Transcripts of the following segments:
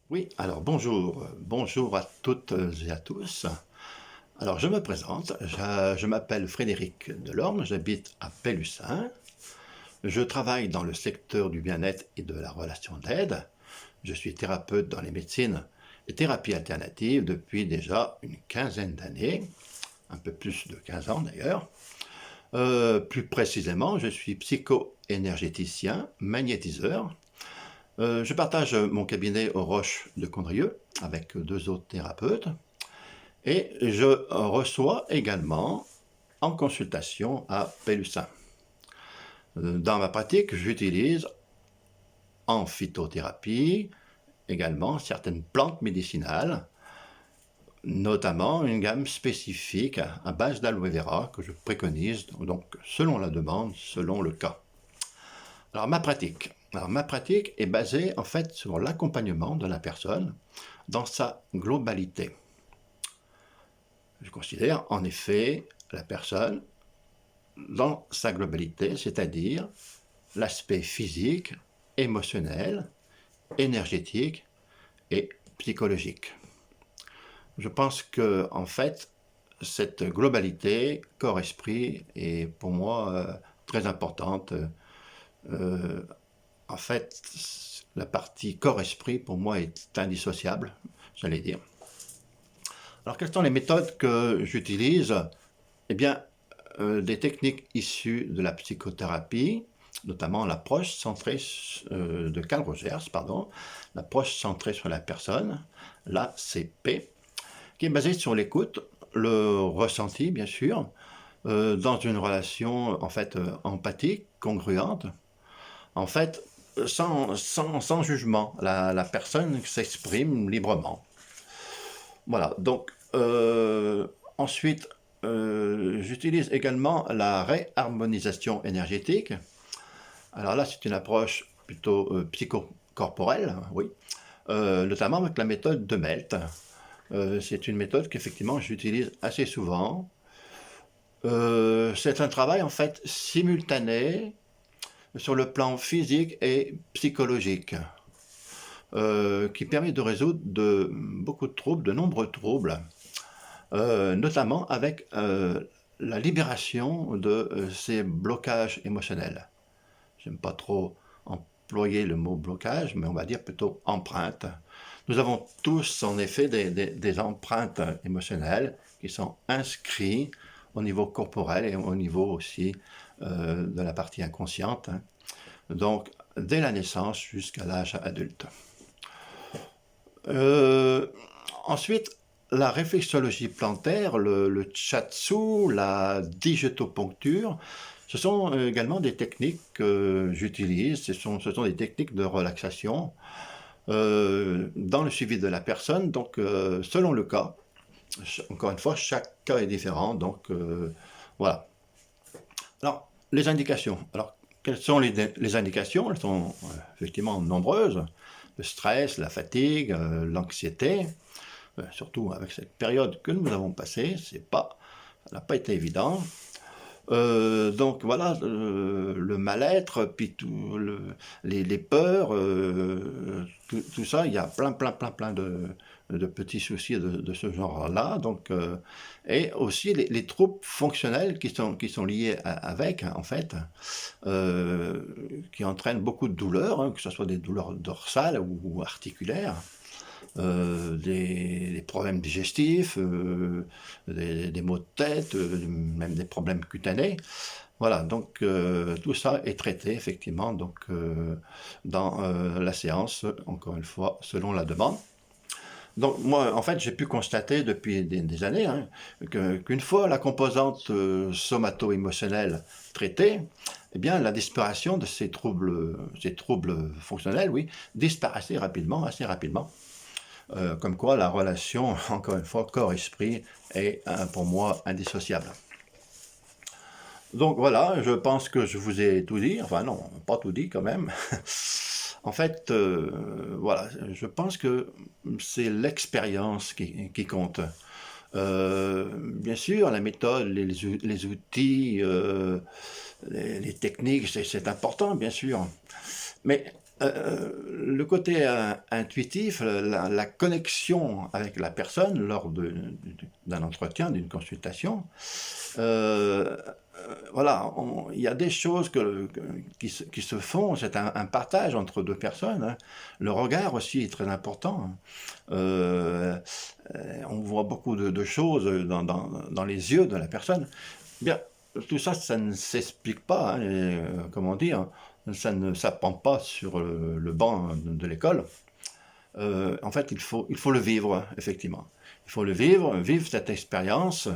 Oui, alors bonjour, bonjour à toutes et à tous. Alors je me présente, je m'appelle Frédéric Delorme, j'habite à Pélussin. Je travaille dans le secteur du bien-être et de la relation d'aide. Je suis thérapeute dans les médecines et thérapies alternatives depuis déjà une quinzaine d'années, un peu plus de 15 ans d'ailleurs. Plus précisément, je suis psycho-énergéticien, magnétiseur. Je partage mon cabinet aux Roches de Condrieu avec deux autres thérapeutes et je reçois également en consultation à Pélussin. Dans ma pratique, j'utilise en phytothérapie également certaines plantes médicinales, notamment une gamme spécifique à base d'aloe vera que je préconise donc selon la demande, selon le cas. Alors ma pratique est basée en fait sur l'accompagnement de la personne dans sa globalité. Je considère en effet la personne dans sa globalité, c'est-à-dire l'aspect physique, émotionnel, énergétique et psychologique. Je pense que en fait cette globalité corps-esprit est pour moi très importante. Euh, En fait, la partie corps-esprit, pour moi, est indissociable, j'allais dire. Alors, quelles sont les méthodes que j'utilise? Eh bien, des techniques issues de la psychothérapie, notamment l'approche centrée de Carl Rogers, pardon, l'approche centrée sur la personne, l'ACP, qui est basée sur l'écoute, le ressenti, bien sûr, dans une relation en fait empathique, congruente, en fait, sans jugement. La personne s'exprime librement. Voilà, donc ensuite, j'utilise également la réharmonisation énergétique. Alors là, c'est une approche plutôt psychocorporelle, oui, notamment avec la méthode de Melt. C'est une méthode qu'effectivement j'utilise assez souvent. C'est un travail en fait simultané sur le plan physique et psychologique, qui permet de résoudre beaucoup de troubles, de nombreux troubles, notamment avec la libération de ces blocages émotionnels. J'aime pas trop employer le mot blocage, mais on va dire plutôt empreinte. Nous avons tous en effet des empreintes émotionnelles qui sont inscrites au niveau corporel et au niveau aussi de la partie inconsciente, hein. Donc dès la naissance jusqu'à l'âge adulte. Euh, Ensuite, la réflexologie plantaire, le shiatsu, la digitoponcture, ce sont également des techniques que j'utilise. Ce sont des techniques de relaxation dans le suivi de la personne. Donc, selon le cas, encore une fois, chaque cas est différent. Donc, voilà. Alors, les indications. Alors, quelles sont les indications? Elles sont effectivement nombreuses. Le stress, la fatigue, l'anxiété, surtout avec cette période que nous avons passée, ça n'a pas été évident. Donc voilà, le mal-être, puis les peurs, tout ça, il y a plein de petits soucis de ce genre-là. Donc, et aussi les troubles fonctionnels qui sont liés avec, hein, en fait, euh, qui entraînent beaucoup de douleurs, hein, que ce soit des douleurs dorsales ou articulaires. Des problèmes digestifs, des maux de tête, même des problèmes cutanés. Voilà, donc tout ça est traité effectivement donc, dans la séance, encore une fois, selon la demande. Donc moi, en fait, j'ai pu constater depuis des années, hein, qu'une fois la composante somato-émotionnelle traitée, eh bien, la disparition de ces troubles fonctionnels, oui, disparaissait rapidement, assez rapidement. Comme quoi la relation, encore une fois, corps-esprit est pour moi indissociable. Donc voilà, je pense que je vous ai tout dit, enfin non, pas tout dit quand même. En fait, voilà, je pense que c'est l'expérience qui compte. Bien sûr, la méthode, les outils, les techniques, c'est important, bien sûr. Mais Le côté intuitif, la connexion avec la personne lors d'un entretien, d'une consultation, euh, voilà, il y a des choses qui se font, c'est un partage entre deux personnes, hein. Le regard aussi est très important, hein. Euh, on voit beaucoup de choses dans les yeux de la personne. Bien, tout ça, ça ne s'explique pas, hein, comment dire, ça ne s'apprend pas sur le banc de l'école. En fait, il faut le vivre, effectivement. Il faut le vivre, vivre cette expérience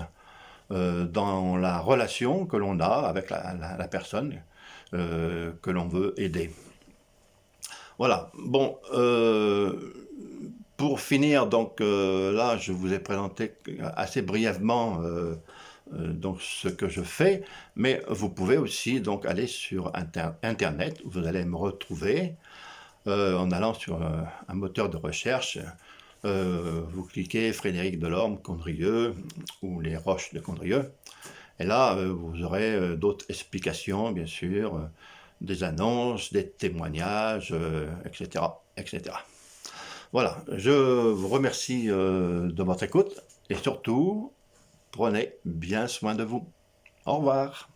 dans la relation que l'on a avec la personne que l'on veut aider. Voilà. Bon, pour finir, donc là, je vous ai présenté assez brièvement donc ce que je fais, mais vous pouvez aussi donc aller sur Internet, où vous allez me retrouver en allant sur un moteur de recherche. Vous cliquez Frédéric Delorme, Condrieu, ou les Roches de Condrieu, et là, vous aurez d'autres explications, bien sûr, des annonces, des témoignages, etc., etc. Voilà, je vous remercie de votre écoute et surtout, prenez bien soin de vous. Au revoir.